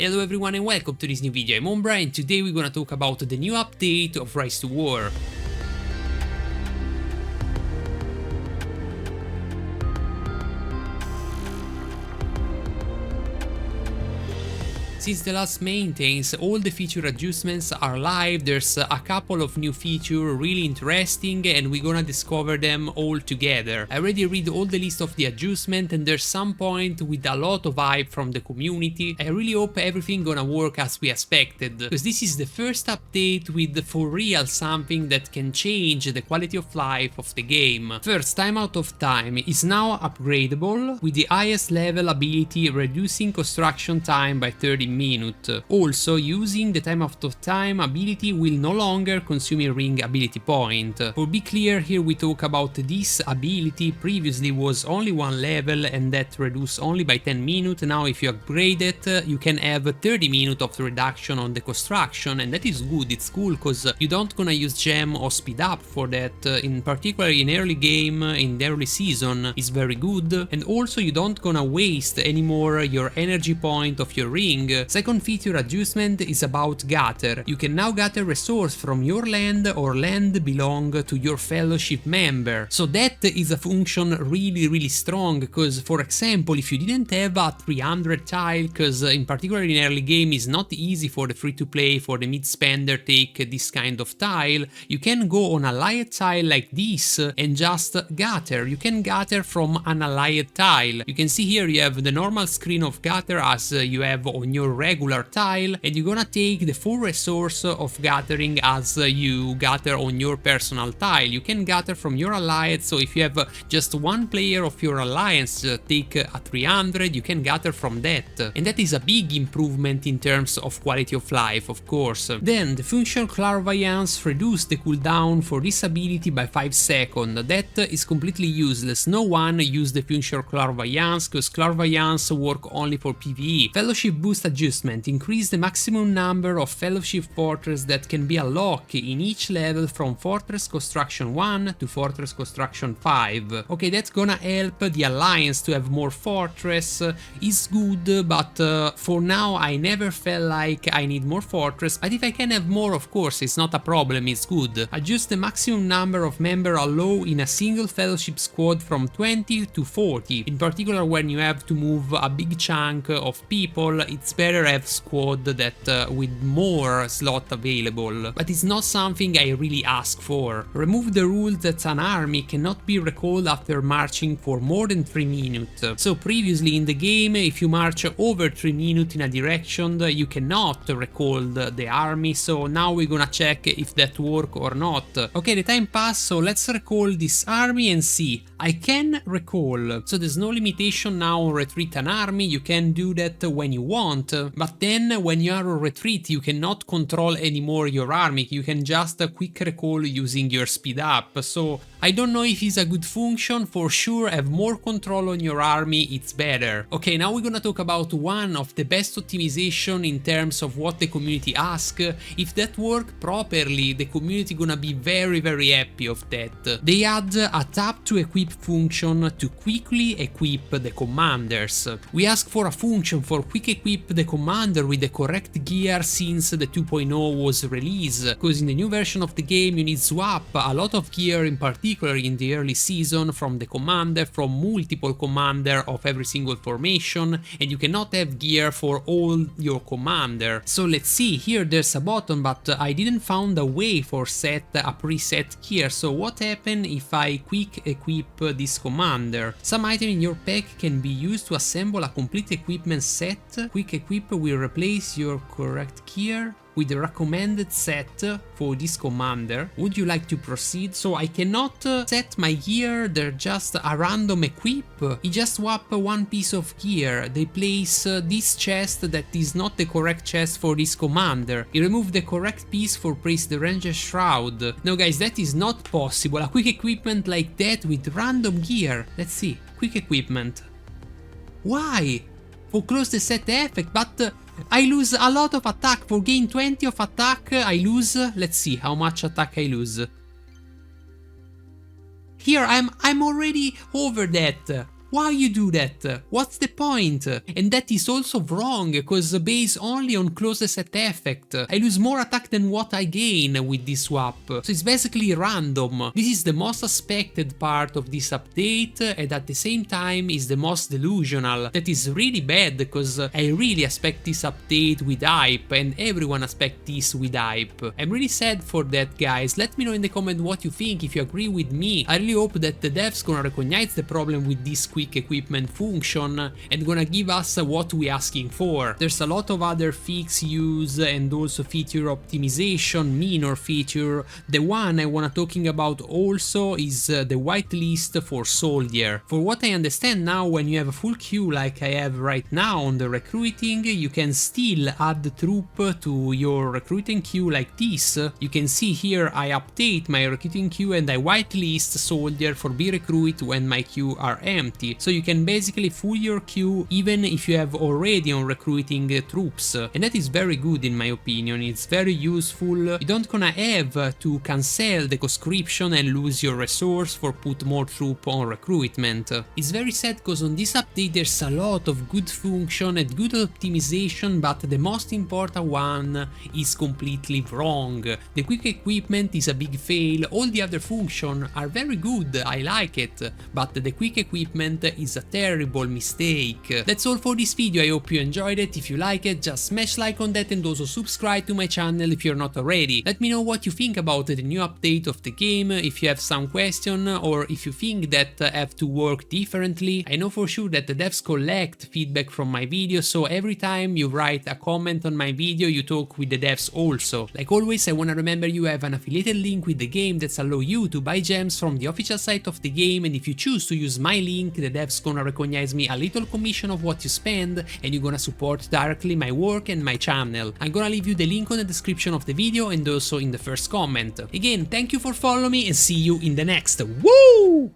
Hello everyone and welcome to this new video. I'm Ombra and today we're gonna talk about the new update of Rise to War. Since the last maintenance, all the feature adjustments are live. There's a couple of new features really interesting and we're gonna discover them all together. I already read all the list of the adjustment and there's some point with a lot of hype from the community. I really hope everything gonna work as we expected, because this is the first update with for real something that can change the quality of life of the game. First, time out of time is now upgradable with the highest level ability, reducing construction time by 30 minutes. Also, using the time out of time ability will no longer consume a ring ability point. For be clear, here we talk about this ability. Previously was only one level and that reduced only by 10 minutes. Now if you upgrade it, you can have 30 minutes of reduction on the construction, and that is good. It's cool because you don't gonna use gem or speed up for that. In particular in early game, in the early season is very good, and also you don't gonna waste anymore your energy point of your ring. Second feature adjustment is about gather. You can now gather resource from your land or land belong to your fellowship member. So that is a function really strong, because for example if you didn't have a 300 tile, because in particular in early game is not easy for the free to play, for the mid spender take this kind of tile, you can go on a allied tile like this and just gather. You can gather from an allied tile. You can see here you have the normal screen of gather as you have on your regular tile, and you're gonna take the full resource of gathering as you gather on your personal tile. You can gather from your alliance, so if you have just one player of your alliance take a 300, you can gather from that, and that is a big improvement in terms of quality of life, of course. Then the function clairvoyance reduced the cooldown for this ability by 5 seconds. That is completely useless. No one use the function clairvoyance because clairvoyance work only for PvE. Fellowship boost adjustment increase the maximum number of fellowship fortress that can be unlocked in each level from fortress construction 1 to fortress construction 5. Okay, that's gonna help the alliance to have more fortress. Is good, but for now I never felt like I need more fortress, but if I can have more, of course it's not a problem, it's good. Adjust the maximum number of members allowed in a single fellowship squad from 20 to 40. In particular when you have to move a big chunk of people, it's better have squad that with more slot available, but it's not something I really ask for. Remove the rule that an army cannot be recalled after marching for more than 3 minutes. So previously in the game, if you march over 3 minutes in a direction, you cannot recall the army, so now we're gonna check if that work or not. Okay, the time passed, so let's recall this army and see. I can recall, so there's no limitation now on retreat an army. You can do that when you want, but then when you are on retreat you cannot control anymore your army. You can just quick recall using your speed up, so I don't know if it's a good function. For sure have more control on your army, it's better. Okay, now we're gonna talk about one of the best optimization in terms of what the community asks. If that work properly, the community gonna be very happy of that. They add a tap to equip function to quickly equip the commanders. We ask for a function for quick equip the commander with the correct gear since the 2.0 was released, because in the new version of the game you need swap a lot of gear, in particular in the early season, from the commander, from multiple commander of every single formation, and you cannot have gear for all your commander. So let's see, here there's a button, but I didn't found a way for set a preset gear. So what happens if I quick equip this commander? Some item in your pack can be used to assemble a complete equipment set. Quick equip will replace your correct gear with the recommended set for this commander. Would you like to proceed? So I cannot set my gear, they're just a random equip. You just swap one piece of gear. They place this chest that is not the correct chest for this commander. You remove the correct piece for place the ranger shroud. No guys, that is not possible. A quick equipment like that with random gear. Let's see, quick equipment. Why? For close the set effect, but I lose a lot of attack. For gain 20 of attack I lose, let's see how much attack I lose. Here I'm already over that. Why you do that? What's the point? And that is also wrong, cause based only on closest set effect, I lose more attack than what I gain with this swap, so it's basically random. This is the most expected part of this update, and at the same time is the most delusional. That is really bad, cause I really expect this update with hype, and everyone expects this with hype. I'm really sad for that, guys. Let me know in the comment what you think, if you agree with me. I really hope that the devs gonna recognize the problem with this quick equipment function and gonna give us what we asking for. There's a lot of other fix use and also feature optimization, minor feature. The one I wanna talking about also is the whitelist for soldier. For what I understand now, when you have a full queue like I have right now on the recruiting, you can still add the troop to your recruiting queue like this. You can see here I update my recruiting queue and I whitelist soldier for be recruit when my queue are empty. So you can basically full your queue even if you have already on recruiting troops, and that is very good in my opinion. It's very useful. You don't gonna have to cancel the conscription and lose your resource for put more troop on recruitment. It's very sad because on this update there's a lot of good function and good optimization, but the most important one is completely wrong. The quick equipment is a big fail. All the other functions are very good, I like it, but the quick equipment is a terrible mistake. That's all for this video. I hope you enjoyed it. If you like it, just smash like on that and also subscribe to my channel if you're not already. Let me know what you think about the new update of the game, if you have some question or if you think that have to work differently. I know for sure that the devs collect feedback from my videos, so every time you write a comment on my video you talk with the devs also. Like always, I wanna remember you have an affiliated link with the game that's allow you to buy gems from the official site of the game, and if you choose to use my link, the devs gonna recognize me a little commission of what you spend and you're gonna support directly my work and my channel. I'm gonna leave you the link on the description of the video and also in the first comment. Again, thank you for following me and see you in the next. Woo!